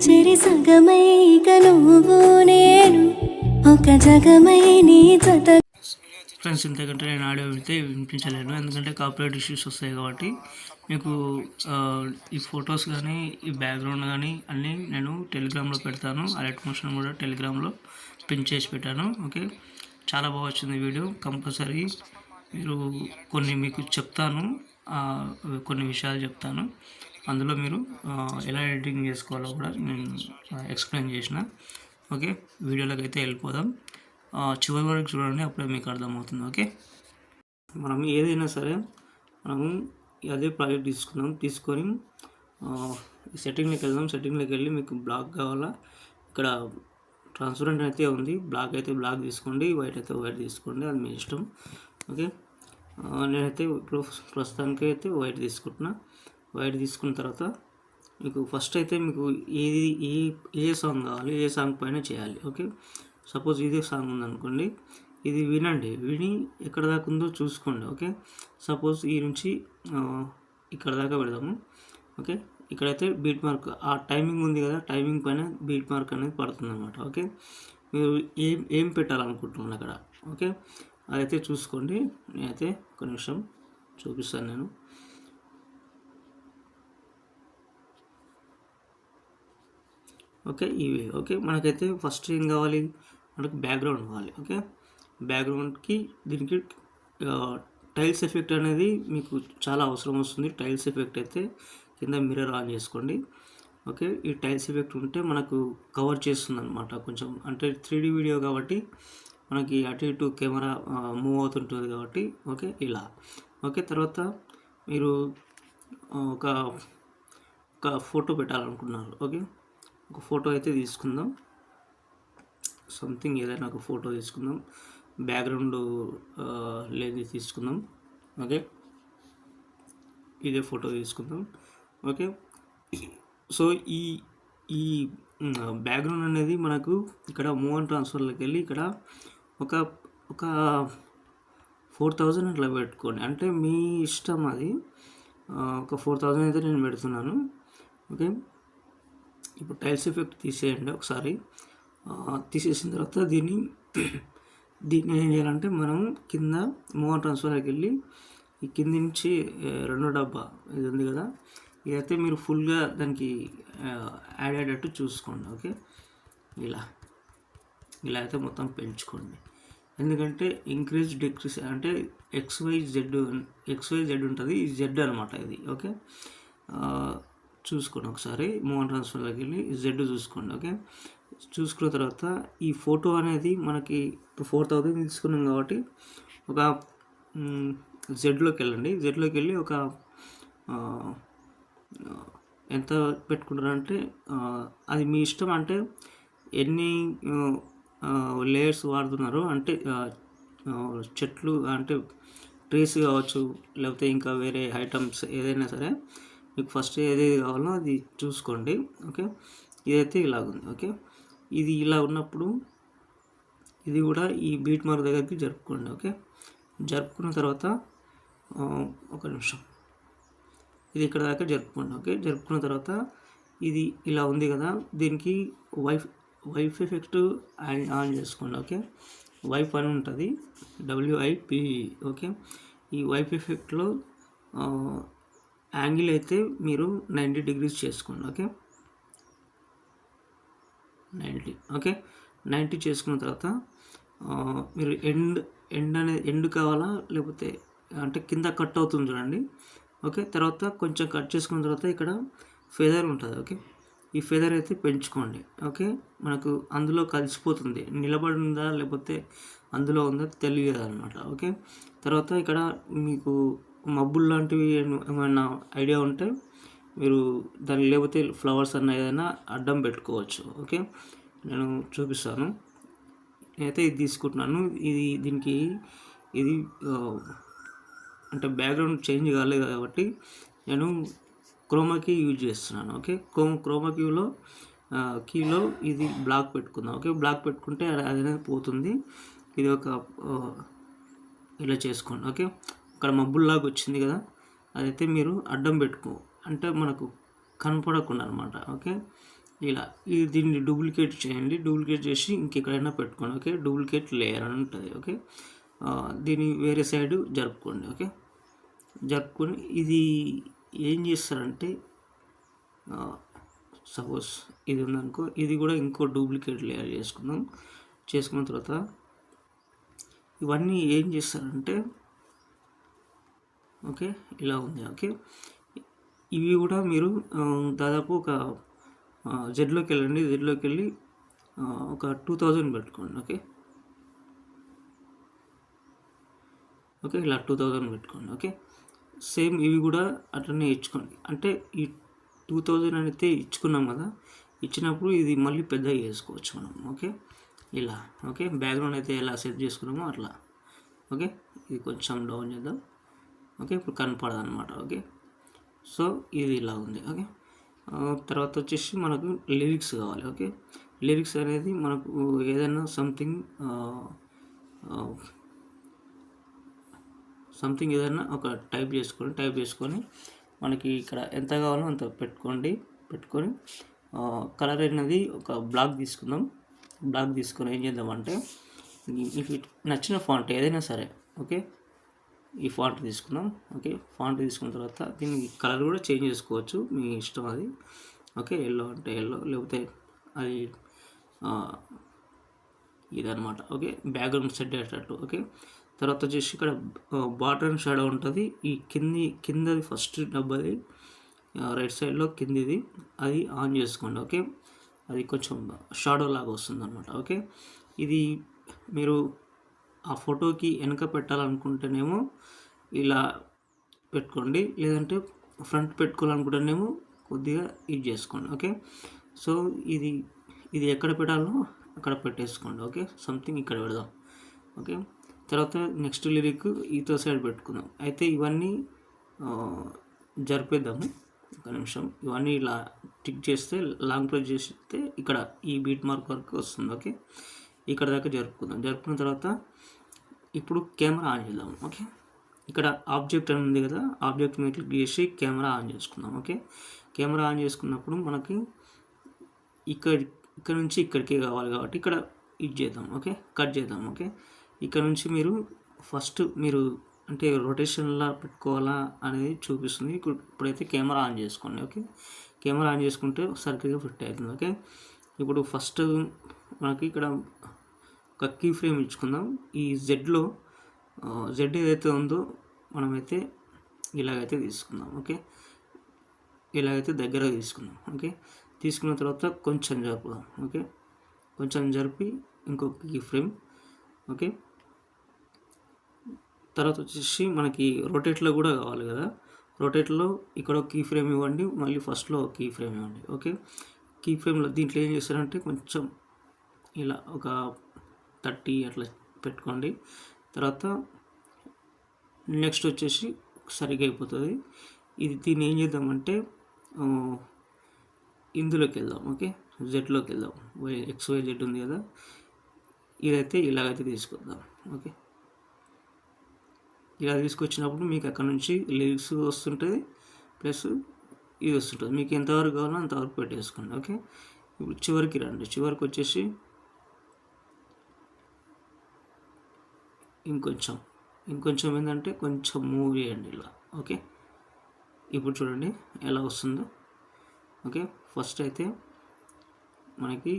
చెరి సగమై ఇక నువ్వు నేను ఒక జగమై నీ జత. ఫ్రెండ్స్, ఇంతకంటే నేను ఆడియో విడితే వినిపించలేను, ఎందుకంటే కాపీరైట్ ఇష్యూస్ వస్తాయి కాబట్టి. మీకు ఈ ఫొటోస్ కానీ ఈ బ్యాక్గ్రౌండ్ కానీ అన్నీ నేను టెలిగ్రామ్లో పెడతాను. అలర్ట్ మోషన్ కూడా టెలిగ్రామ్లో పిన్ చేసి పెట్టాను. ఓకే, చాలా బాగా వచ్చింది వీడియో. కంపల్సరీ మీరు కొన్ని మీకు చెప్తాను, కొన్ని విషయాలు చెప్తాను. అందులో మీరు ఎలా ఎడిటింగ్ చేసుకోవాలో కూడా నేను ఎక్స్ప్లెయిన్ చేసిన. ఓకే, వీడియోలోకి అయితే వెళ్ళిపోదాం. చివరి వరకు చూడండి, అప్పుడే మీకు అర్థమవుతుంది. ఓకే, మనం ఏదైనా సరే మనము అదే ప్రాజెక్ట్ తీసుకొని సెట్టింగ్లోకి వెళ్దాం. సెట్టింగ్లోకి వెళ్ళి మీకు బ్లాక్ కావాలా, ఇక్కడ ట్రాన్స్పరెంట్ అయితే ఉంది, బ్లాక్ అయితే బ్లాక్ తీసుకోండి, వైట్ అయితే వైట్ తీసుకోండి, అది మీ ఇష్టం. ఓకే, నేనైతే ఇప్పుడు ప్రస్తుతానికి అయితే వైట్ తీసుకుంటున్నా. వైట్ తీసుకున్న తర్వాత మీకు ఫస్ట్ అయితే మీకు ఏ సాంగ్ కావాలి, ఏ సాంగ్ పైన చేయాలి. ఓకే, సపోజ్ ఇదే సాంగ్ ఉందనుకోండి, ఇది వినండి, విని ఎక్కడ దాకా ఉందో చూసుకోండి. ఓకే, సపోజ్ ఈ నుంచి ఇక్కడ దాకా పెడదాము. ఓకే, ఇక్కడైతే బీట్ మార్క్, ఆ టైమింగ్ ఉంది కదా, టైమింగ్ పైన బీట్ మార్క్ అనేది పడుతుంది అనమాట. ఓకే, మీరు ఏం పెట్టాలనుకుంటున్నాను అక్కడ. ఓకే, అదైతే చూసుకోండి. నేనైతే ఒక నిమిషం చూపిస్తాను నేను. ఓకే, ఇవి ఓకే, మనకైతే ఫస్ట్ ఏం కావాలి, మనకు బ్యాక్గ్రౌండ్ కావాలి. ఓకే, బ్యాక్గ్రౌండ్కి దీనికి టైల్స్ ఎఫెక్ట్ అనేది మీకు చాలా అవసరం వస్తుంది. టైల్స్ ఎఫెక్ట్ అయితే కింద మిర్రర్ ఆన్ చేసుకోండి. ఓకే, ఈ టైల్స్ ఎఫెక్ట్ ఉంటే మనకు కవర్ చేస్తుంది అనమాట కొంచెం, అంటే 3D వీడియో కాబట్టి మనకి అటు ఇటు కెమెరా మూవ్ అవుతుంటుంది కాబట్టి. ఓకే, ఇలా. ఓకే, తర్వాత మీరు ఒక ఫోటో పెట్టాలనుకున్నారు. ఓకే, ఒక ఫోటో అయితే తీసుకుందాం, సంథింగ్ ఏదైనా ఒక ఫోటో తీసుకుందాం, బ్యాక్గ్రౌండ్ లేని తీసుకుందాం. ఓకే, ఇదే ఫోటో తీసుకుందాం. ఓకే, సో ఈ బ్యాక్గ్రౌండ్ అనేది మనకు ఇక్కడ మూవ్ అండ్ ట్రాన్స్ఫర్లోకి వెళ్ళి ఇక్కడ ఒక 4000 అట్లా పెట్టుకోండి, అంటే మీ ఇష్టం అది. ఒక 4000 అయితే నేను పెడుతున్నాను. ఓకే, ఇప్పుడు టైల్స్ ఎఫెక్ట్ తీసేయండి ఒకసారి. తీసేసిన తర్వాత దీన్ని ఏం చేయాలంటే, మనం కింద మూవ్ అండ్ ట్రాన్స్ఫర్లోకి వెళ్ళి ఈ కింద నుంచి రెండో డబ్బా ఇది ఉంది కదా, ఇదైతే మీరు ఫుల్గా దానికి యాడ్ అయ్యేటట్టు చూసుకోండి. ఓకే, ఇలా అయితే మొత్తం పెంచుకోండి, ఎందుకంటే ఇంక్రీజ్ డిక్రీజ్ అంటే XYZ ఉంటుంది, ఈ జెడ్ అనమాట ఇది. ఓకే, చూసుకోండి ఒకసారి, మూవ్ అండ్ ట్రాన్స్ఫర్లోకి వెళ్ళి జెడ్ చూసుకోండి. ఓకే, చూసుకున్న తర్వాత ఈ ఫోటో అనేది మనకి 4000 తీసుకున్నాం కాబట్టి ఒక జెడ్లోకి వెళ్ళండి. జెడ్లోకి వెళ్ళి ఒక ఎంత పెట్టుకుంటారంటే అది మీ ఇష్టం, అంటే ఎన్ని లేయర్స్ వాడుతున్నారు, అంటే చెట్లు అంటే ట్రీస్ కావచ్చు, లేకపోతే ఇంకా వేరే ఐటమ్స్ ఏదైనా సరే మీకు ఫస్ట్ ఏది కావాలో అది చూసుకోండి. ఓకే, ఇదైతే ఇలాగుంది. ఓకే, ఇది ఇలా ఉన్నప్పుడు ఇది కూడా ఈ బీట్ మార్క్ దగ్గరికి జరుపుకోండి. ఓకే, జరుపుకున్న తర్వాత ఒక నిమిషం, ఇది ఇక్కడ దాకా జరుపుకోండి. ఓకే, జరుపుకున్న తర్వాత ఇది ఇలా ఉంది కదా, దీనికి వైఫ్ ఎఫెక్ట్ ఆన్ చేసుకోండి. ఓకే, వైఫ్ అని ఉంటుంది, WIP. ఓకే, ఈ వైఫ్ ఎఫెక్ట్లో యాంగిల్ అయితే మీరు 90 degrees చేసుకోండి. ఓకే, 90. ఓకే, 90 చేసుకున్న తర్వాత మీరు ఎండ్ కావాలా, లేకపోతే అంటే కింద కట్ అవుతుంది చూడండి. ఓకే, తర్వాత కొంచెం కట్ చేసుకున్న తర్వాత ఇక్కడ ఫెదర్ ఉంటుంది. ఓకే, ఈ ఫెదర్ అయితే పెంచుకోండి. ఓకే, మనకు అందులో కలిసిపోతుంది, నిలబడి ఉందా లేకపోతే అందులో ఉందా తెలియదు అనమాట. ఓకే, తర్వాత ఇక్కడ మీకు మబ్బులు లాంటివి ఏమైనా ఐడియా ఉంటే మీరు దాన్ని, లేకపోతే ఫ్లవర్స్ అన్న ఏదైనా అడ్డం పెట్టుకోవచ్చు. ఓకే, నేను చూపిస్తాను. నేనైతే ఇది తీసుకుంటున్నాను. దీనికి అంటే బ్యాక్గ్రౌండ్ చేంజ్ కాలేదు కాబట్టి నేను క్రోమాకీ యూజ్ చేస్తున్నాను. ఓకే, క్రోమాకీలో ఇది బ్లాక్ పెట్టుకుందాం. ఓకే, బ్లాక్ పెట్టుకుంటే అది అనేది పోతుంది. ఇది ఒక ఇలా చేసుకోండి. ఓకే, అక్కడ మబ్బుల్లాగా వచ్చింది కదా, అదైతే మీరు అడ్డం పెట్టుకో, అంటే మనకు కనపడకుండా అనమాట. ఓకే, ఇలా దీన్ని డూప్లికేట్ చేయండి. డూప్లికేట్ చేసి ఇంకెక్కడైనా పెట్టుకోండి. ఓకే, డూప్లికేట్ లేయర్ అని ఉంటుంది. ఓకే, దీన్ని వేరే సైడ్ జరుపుకోండి. ఓకే, జరుపుకొని ఇది ఏం చేస్తారంటే సపోజ్ ఇది ఉందనుకో, ఇది కూడా ఇంకో డూప్లికేట్ లేయర్ చేసుకుందాం. చేసుకున్న తర్వాత ఇవన్నీ ఏం చేస్తారంటే ఓకే ఇలా ఉంది. ఓకే, ఇవి కూడా మీరు దాదాపు ఒక జెడ్లోకి వెళ్ళండి. జెడ్లోకి వెళ్ళి ఒక 2000 పెట్టుకోండి. ఓకే, ఓకే ఇలా 2000 పెట్టుకోండి. ఓకే, సేమ్ ఇవి కూడా అట్లనే ఇచ్చుకోండి. అంటే ఈ 2000 అయితే ఇచ్చుకున్నాం కదా, ఇచ్చినప్పుడు ఇది మళ్ళీ పెద్దగా చేసుకోవచ్చు మనం. ఓకే, ఇలా. ఓకే, బ్యాక్గ్రౌండ్ అయితే ఎలా సెట్ చేసుకున్నామో అట్లా. ఓకే, ఇది కొంచెం డౌన్ చేద్దాం. ఓకే, ఇప్పుడు కనపడదు అనమాట. ఓకే, సో ఇది ఇలా ఉంది. ఓకే, తర్వాత వచ్చేసి మనకు లిరిక్స్ కావాలి. ఓకే, లిరిక్స్ అనేది మనకు ఏదైనా సంథింగ్ ఏదైనా ఒక టైప్ చేసుకొని మనకి ఇక్కడ ఎంత కావాలో అంత పెట్టుకొని కలర్ అనేది ఒక బ్లాక్ తీసుకుందాం. బ్లాక్ తీసుకొని ఏం చేద్దామంటే మీకు నచ్చిన ఫాంట్ ఏదైనా సరే, ఓకే, ఈ ఫాంట్ తీసుకుందాం. ఓకే, ఫాంట్ తీసుకున్న తర్వాత దీన్ని కలర్ కూడా చేంజ్ చేసుకోవచ్చు, మీ ఇష్టం అది. ఓకే, ఎల్లో అంటే ఎల్లో, లేకపోతే అది ఇదనమాట. ఓకే, బ్యాక్గ్రౌండ్ సెట్ అయ్యేటట్టు. ఓకే, తర్వాత వచ్చేసి ఇక్కడ బార్డర్ అండ్ షాడో ఉంటుంది. ఈ కిందది ఫస్ట్ డబ్బాది రైట్ సైడ్లో కిందిది అది ఆన్ చేసుకోండి. ఓకే, అది కొంచెం షాడో లాగా వస్తుంది అనమాట. ఓకే, ఇది మీరు ఆ ఫోటోకి వెనక పెట్టాలనుకుంటేనేమో ఇలా పెట్టుకోండి, లేదంటే ఫ్రంట్ పెట్టుకోవాలనుకుంటేనేమో కొద్దిగా ఇది చేసుకోండి. ఓకే, సో ఇది ఎక్కడ పెట్టాలో అక్కడ పెట్టేసుకోండి. ఓకే, సంథింగ్ ఇక్కడ పెడదాం. ఓకే, తర్వాత నెక్స్ట్ లిరిక్ ఈతో సైడ్ పెట్టుకుందాం. అయితే ఇవన్నీ జరిపేద్దాము. ఒక నిమిషం. ఇవన్నీ ఇలా టిక్ చేస్తే లాంగ్ ప్రెస్ చేస్తే ఇక్కడ ఈ బీట్ మార్క్ వరకు వస్తుంది. ఓకే, ఇక్కడ దాకా జరుపుకున్న తర్వాత ఇప్పుడు కెమెరా ఆన్ చేద్దాం. ఓకే, ఇక్కడ ఆబ్జెక్ట్ అని ఉంది కదా, ఆబ్జెక్ట్ మీద క్లిక్ చేసి కెమెరా ఆన్ చేసుకుందాం. ఓకే, కెమెరా ఆన్ చేసుకున్నప్పుడు మనకి ఇక్కడ నుంచి ఇక్కడికే కావాలి కాబట్టి ఇక్కడ ఇది చేద్దాం. ఓకే, కట్ చేద్దాం. ఓకే, ఇక్కడ నుంచి ఫస్ట్ మీరు అంటే రొటేషన్లా పెట్టుకోవాలా అనేది చూపిస్తుంది. ఇప్పుడైతే కెమెరా ఆన్ చేసుకోండి. ఓకే, కెమెరా ఆన్ చేసుకుంటే సర్కిల్గా ఫిట్ అవుతుంది. ఓకే, ఇప్పుడు ఫస్ట్ మనకి ఇక్కడ ఒక కీ ఫ్రేమ్ ఇచ్చుకుందాం. ఈ జెడ్ ఏదైతే ఉందో మనమైతే ఇలాగైతే తీసుకుందాం. ఓకే, ఇలాగైతే దగ్గర తీసుకుందాం. ఓకే, తీసుకున్న తర్వాత కొంచెం జరుపుదాం. ఓకే, కొంచెం జరిపి ఇంకొక కీ ఫ్రేమ్. ఓకే, తర్వాత వచ్చేసి మనకి రొటేట్లో కూడా కావాలి కదా, రొటేట్లో ఇక్కడ ఒక కీ ఫ్రేమ్ ఇవ్వండి, మళ్ళీ ఫస్ట్లో ఒక కీ ఫ్రేమ్ ఇవ్వండి. ఓకే, కీ ఫ్రేమ్లో దీంట్లో ఏం చేస్తారంటే కొంచెం ఇలా ఒక 30 అట్లా పెట్టుకోండి. తర్వాత నెక్స్ట్ వచ్చేసి సరిగ్గా అయిపోతుంది. దీన్ని ఏం చేద్దామంటే ఇందులోకి వెళ్దాం. ఓకే, జెడ్లోకి వెళ్దాం. XYZ ఉంది కదా, ఇదైతే ఇలాగైతే తీసుకొద్దాం. ఓకే, ఇలా తీసుకొచ్చినప్పుడు మీకు అక్కడ నుంచి లిరిక్స్ వస్తుంటుంది, ప్లస్ ఇది వస్తుంటుంది. మీకు ఎంతవరకు కావాలో అంతవరకు పెట్టేసుకోండి. ఓకే, ఇప్పుడు చివరికి రండి. చివరికి వచ్చేసి ఇంకొంచెం ఏంటంటే కొంచెం మూవ్ చేయండి ఇలా. ఓకే, ఇప్పుడు చూడండి ఎలా వస్తుందో. ఓకే, ఫస్ట్ అయితే మనకి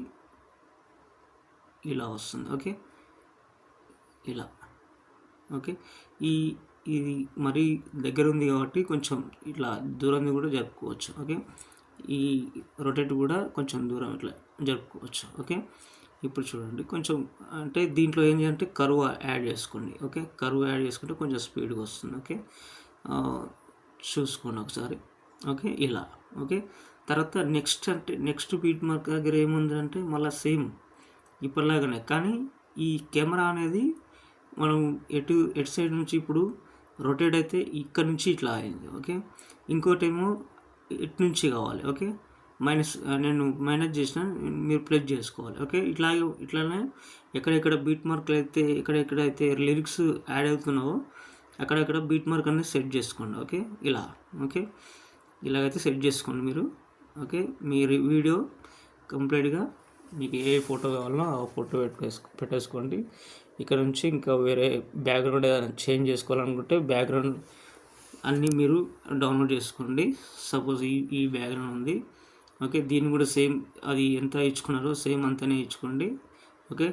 ఇలా వస్తుంది. ఓకే, ఇలా. ఓకే, ఇది మరీ దగ్గర ఉంది కాబట్టి కొంచెం ఇట్లా దూరం కూడా జరుపుకోవచ్చు. ఓకే, ఈ రొటేట్ కూడా కొంచెం దూరం ఇట్లా జరుపుకోవచ్చు. ఓకే, ఇప్పుడు చూడండి కొంచెం అంటే దీంట్లో ఏం చేయాలంటే కర్వ్ యాడ్ చేసుకోండి. ఓకే, కర్వ్ యాడ్ చేసుకుంటే కొంచెం స్పీడ్గా వస్తుంది. ఓకే, చూసుకోండి ఒకసారి. ఓకే, ఇలా. ఓకే, తర్వాత నెక్స్ట్ బీట్ మార్క్ దగ్గర ఏముందంటే మళ్ళీ సేమ్ ఇప్పటిలాగానే, కానీ ఈ కెమెరా అనేది మనం ఎటు సైడ్ నుంచి ఇప్పుడు రొటేట్ అయితే ఇక్కడ నుంచి ఇట్లా అయింది. ఓకే, ఇంకోటేమో ఇటు నుంచి కావాలి. ఓకే, నేను మైనస్ చేసిన, మీరు ప్లస్ చేసుకోవాలి. ఓకే, ఇట్లానే ఎక్కడెక్కడ బీట్ మార్క్లు అయితే ఎక్కడెక్కడైతే లిరిక్స్ యాడ్ అవుతున్నావో అక్కడెక్కడ బీట్ మార్క్ అనేది సెట్ చేసుకోండి. ఓకే, ఇలా. ఓకే, ఇలాగైతే సెట్ చేసుకోండి మీరు. ఓకే, మీరు వీడియో కంప్లీట్గా మీకు ఏ ఫోటో కావాలో ఆ ఫోటో పెట్టేసుకోండి. ఇక్కడ నుంచి ఇంకా వేరే బ్యాక్గ్రౌండ్ ఏదైనా చేంజ్ చేసుకోవాలనుకుంటే బ్యాక్గ్రౌండ్ అన్నీ మీరు డౌన్లోడ్ చేసుకోండి. సపోజ్ ఈ బ్యాక్గ్రౌండ్ ఉంది, ఓకే. దీన్ని కూడా సేమ్ అది ఎంత ఇచ్చుకున్నారో సేమ్ అంతనే ఇచ్చుకోండి, ఓకే.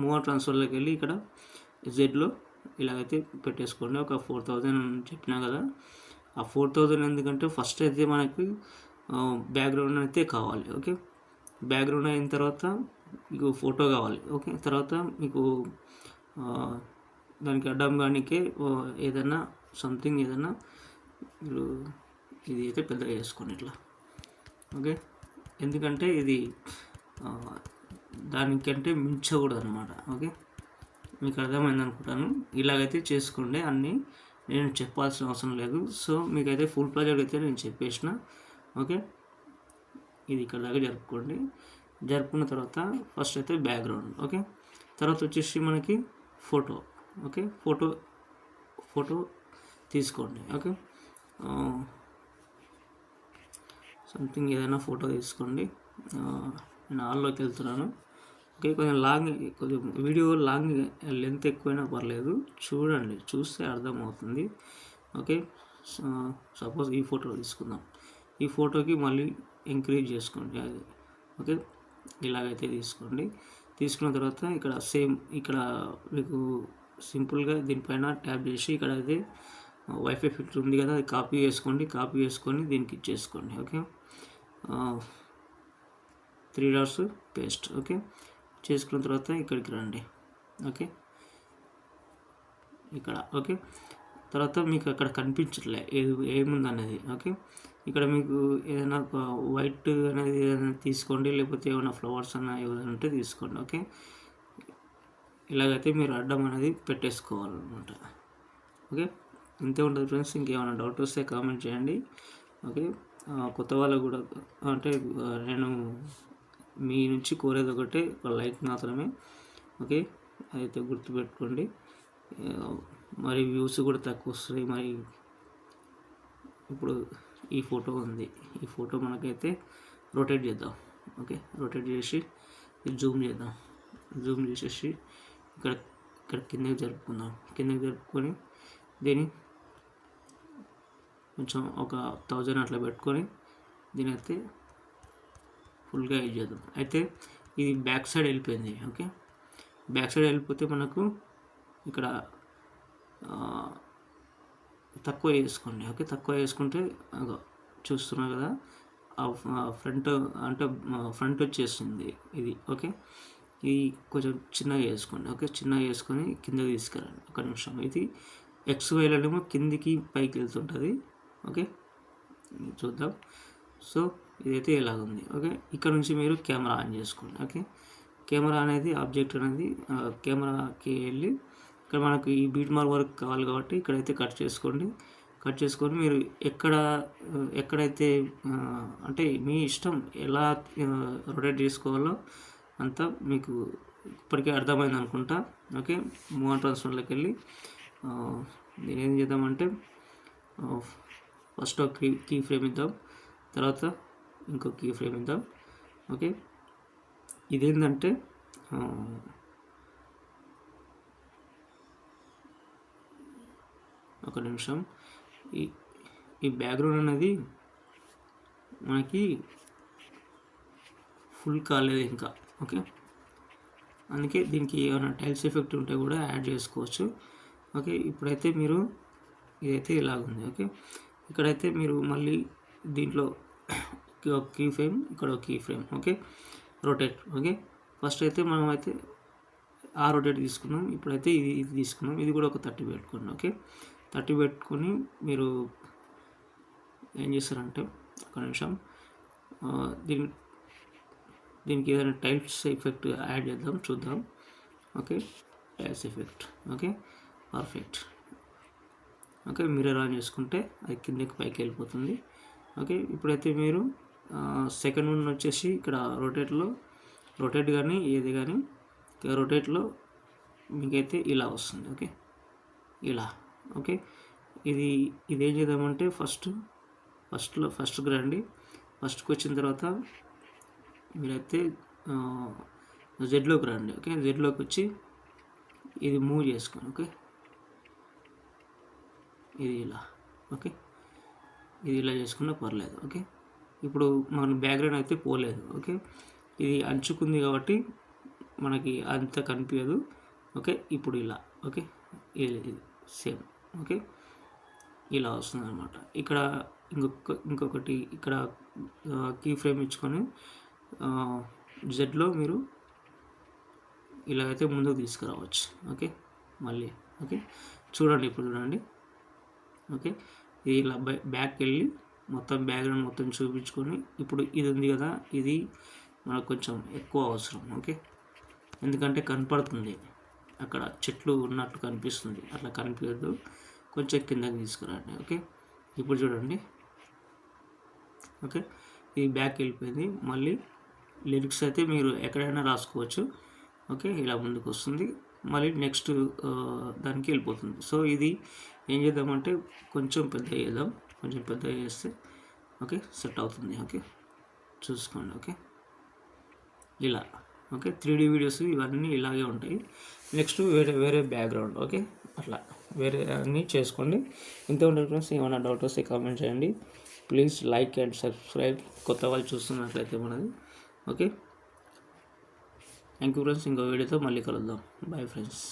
మూవ్ ట్రాన్స్ఫర్లోకి వెళ్ళి ఇక్కడ జెడ్లో ఇలాగైతే పెట్టేసుకోండి. ఒక 4000 చెప్పినా కదా, ఆ 4000 ఎందుకంటే ఫస్ట్ అయితే మనకి బ్యాక్గ్రౌండ్ అయితే కావాలి, ఓకే. బ్యాక్గ్రౌండ్ అయిన తర్వాత మీకు ఫోటో కావాలి, ఓకే. తర్వాత మీకు దానికి అడ్డం కానికే ఏదైనా సంథింగ్ ఏదైనా మీరు ఇది అయితే పెద్దగా చేసుకోండి ఇట్లా, ఓకే. ఎందుకంటే ఇది దానికంటే మించకూడదు అనమాట, ఓకే. మీకు అర్థమైంది అనుకుంటాను. ఇలాగైతే చేసుకోండి అన్నీ, నేను చెప్పాల్సిన అవసరం లేదు. సో మీకైతే ఫుల్ ప్రాజెక్ట్ అయితే నేను చెప్పేసిన, ఓకే. ఇది ఇక్కడ దాకా జరుపుకోండి. జరుపుకున్న తర్వాత ఫస్ట్ అయితే బ్యాక్గ్రౌండ్, ఓకే. తర్వాత వచ్చేసి మనకి ఫోటో, ఓకే. ఫోటో తీసుకోండి, ఓకే. సంథింగ్ ఏదైనా ఫోటో తీసుకోండి. నేను హాల్లోకి వెళ్తున్నాను, ఓకే. కొంచెం వీడియో లాంగ్ లెంత్ ఎక్కువైనా పర్లేదు, చూడండి, చూస్తే అర్థమవుతుంది, ఓకే. సపోజ్ ఈ ఫోటో తీసుకుందాం. ఈ ఫోటోకి మళ్ళీ ఇంక్రీజ్ చేసుకోండి అది, ఓకే. ఇలాగైతే తీసుకోండి. తీసుకున్న తర్వాత ఇక్కడ సేమ్ ఇక్కడ మీకు సింపుల్గా దీనిపైన ట్యాప్ చేసి ఇక్కడ అయితే వైఫై ఫిల్టర్ ఉంది కదా, అది కాపీ చేసుకొని దీనికి ఇచ్చేసుకోండి, ఓకే. 3 dots paste, okay. చేసుకున్న తర్వాత ఇక్కడికి రండి, ఓకే. ఇక్కడ, ఓకే. తర్వాత మీకు అక్కడ కనిపించట్లే ఏముంది అనేది, ఓకే. ఇక్కడ మీకు ఏదైనా వైట్ అనేది ఏదైనా తీసుకోండి, లేకపోతే ఏమైనా ఫ్లవర్స్ అన్న ఏదైనా ఉంటే తీసుకోండి, ఓకే. ఇలాగైతే మీరు అడ్డం అనేది పెట్టేసుకోవాలన్నమాట, ఓకే. ఇంతే ఉంటుంది ఫ్రెండ్స్. ఇంకేమైనా డౌట్ వస్తే కామెంట్ చేయండి, ఓకే. కొత్త వాళ్ళకు కూడా అంటే నేను మీ నుంచి కోరేది ఒకటే, ఒక లైక్ మాత్రమే, ఓకే. అయితే గుర్తుపెట్టుకోండి. మరి వ్యూస్ కూడా తక్కువ వస్తాయి. మరి ఇప్పుడు ఈ ఫోటో ఉంది, ఈ ఫోటో మనకైతే రొటేట్ చేద్దాం, ఓకే. రొటేట్ చేసి జూమ్ చేద్దాం. జూమ్ చేసేసి ఇక్కడ కిందకి జరుపుకొని దీన్ని కొంచెం ఒక 1000 అట్లా పెట్టుకొని దీని అయితే ఫుల్గా యూజ్ చేద్దాం. అయితే ఇది బ్యాక్ సైడ్ వెళ్ళిపోయింది, ఓకే. బ్యాక్ సైడ్ వెళ్ళిపోతే మనకు ఇక్కడ తక్కువ వేసుకోండి, ఓకే. తక్కువ వేసుకుంటే చూస్తున్నారు కదా, ఫ్రంట్ వచ్చేసింది ఇది, ఓకే. ఇది కొంచెం చిన్నగా వేసుకోండి, ఓకే. చిన్నగా వేసుకొని కిందకి తీసుకురండి ఒక నిమిషం. ఇది XYలో కిందికి పైకి వెళ్తుంటుంది, ఓకే. చూద్దాం. సో ఇదైతే ఎలాగుంది, ఓకే. ఇక్కడ నుంచి మీరు కెమెరా ఆన్ చేసుకోండి, ఓకే. కెమెరా అనేది ఆబ్జెక్ట్ అనేది కెమెరాకి వెళ్ళి ఇక్కడ మనకు ఈ బీట్ మార్క్ వరకు కావాలి కాబట్టి ఇక్కడైతే కట్ చేసుకొని మీరు ఎక్కడైతే అంటే మీ ఇష్టం ఎలా రొటేట్ చేసుకోవాలో అంతా మీకు ఇప్పటికే అర్థమైంది అనుకుంటా, ఓకే. మూవ్ ట్రాన్స్ఫర్లోకి వెళ్ళి దీని ఏం చేద్దామంటే ఫస్ట్ ఒక కీ ఫ్రేమ్ ఇద్దాం, తర్వాత ఇంకో కీ ఫ్రేమ్ ఇద్దాం, ఓకే. ఇదేంటంటే ఒక నిమిషం, ఈ బ్యాక్గ్రౌండ్ అనేది మనకి ఫుల్ కాలేదు ఇంకా, ఓకే. అందుకే దీనికి ఏమైనా టైల్స్ ఎఫెక్ట్ ఉంటే కూడా యాడ్ చేసుకోవచ్చు, ఓకే. ఇప్పుడైతే మీరు ఇదైతే ఇలాగుంది, ఓకే. ఇక్కడైతే మీరు మళ్ళీ దీంట్లో ఒక కీ ఫ్రేమ్, ఇక్కడ ఒక key frame, okay. Rotate, okay. First అయితే మనం అయితే ఆ రొటేట్ తీసుకున్నాం, ఇప్పుడైతే ఇది తీసుకున్నాం. ఇది కూడా ఒక 30 పెట్టుకోండి, ఓకే. 30 పెట్టుకొని మీరు ఏం చేస్తారంటే ఒక నిమిషం దీనికి ఏదైనా టైల్స్ ఎఫెక్ట్ యాడ్ చేద్దాం, చూద్దాం, okay. Tiles effect, okay. Perfect, okay. Mirror on చేసుకుంటే అది కిందకి పైకి వెళ్ళిపోతుంది, ఓకే. ఇప్పుడైతే మీరు సెకండ్ వన్ వచ్చేసి ఇక్కడ రొటేట్ కానీ ఏది కానీ రొటేట్లో మీకైతే ఇలా వస్తుంది, ఓకే. ఇలా, ఓకే. ఇదేం చేద్దామంటే ఫస్ట్కి రండి. ఫస్ట్కి వచ్చిన తర్వాత మీరైతే జెడ్లోకి రండి. ఓకే, జెడ్లోకి వచ్చి ఇది మూవ్ చేసుకోండి. ఓకే, ఇది ఇలా. ఓకే, ఇది ఇలా చేసుకున్నా పర్లేదు. ఓకే, ఇప్పుడు మన బ్యాక్గ్రౌండ్ అయితే పోలేదు. ఓకే, ఇది అంచుకుంది కాబట్టి మనకి అంత కనిపించదు. ఓకే, ఇప్పుడు ఇలా. ఓకే, ఇది సేమ్. ఓకే, ఇలా వస్తుంది అనమాట. ఇక్కడ ఇంకొకటి ఇక్కడ కీ ఫ్రేమ్ ఇచ్చుకొని జెడ్లో మీరు ఇలాగైతే ముందుకు తీసుకురావచ్చు. ఓకే, మళ్ళీ. ఓకే, చూడండి, ఇప్పుడు చూడండి. ఓకే, ఇది ఇలా బ్యాక్కి వెళ్ళి మొత్తం బ్యాక్గ్రౌండ్ మొత్తం చూపించుకొని ఇప్పుడు ఇది ఉంది కదా, ఇది మనకు కొంచెం ఎక్కువ అవసరం. ఓకే, ఎందుకంటే కనపడుతుంది అక్కడ చెట్లు ఉన్నట్టు కనిపిస్తుంది, అట్లా కనిపించదు. కొంచెం కిందకి తీసుకురండి. ఓకే, ఇప్పుడు చూడండి. ఓకే, ఇది బ్యాక్ వెళ్ళిపోయింది. మళ్ళీ లిరిక్స్ అయితే మీరు ఎక్కడైనా రాసుకోవచ్చు. ఓకే, ఇలా ముందుకు వస్తుంది. మళ్ళీ నెక్స్ట్ దానికి వెళ్ళిపోతుంది. సో ఇది ఏం చేద్దామంటే కొంచెం పెద్ద చేద్దాం. కొంచెం పెద్ద చేస్తే ఓకే సెట్ అవుతుంది. ఓకే, చూసుకోండి. ఓకే, ఇలా. ఓకే, 3D వీడియోస్ ఇవన్నీ ఇలాగే ఉంటాయి. నెక్స్ట్ వేరే బ్యాక్గ్రౌండ్. ఓకే, అట్లా వేరే అన్నీ చేసుకోండి. ఇంత ఉంటుంది ఫ్రెండ్స్. ఏమైనా డౌట్ వస్తే కామెంట్ చేయండి. ప్లీజ్ లైక్ అండ్ సబ్స్క్రైబ్, కొత్త వాళ్ళు చూస్తున్నట్లయితే మనది. Okay, thank you friends. ఇంకో వీడియోతో మళ్ళీ కలుద్దాం. Bye friends.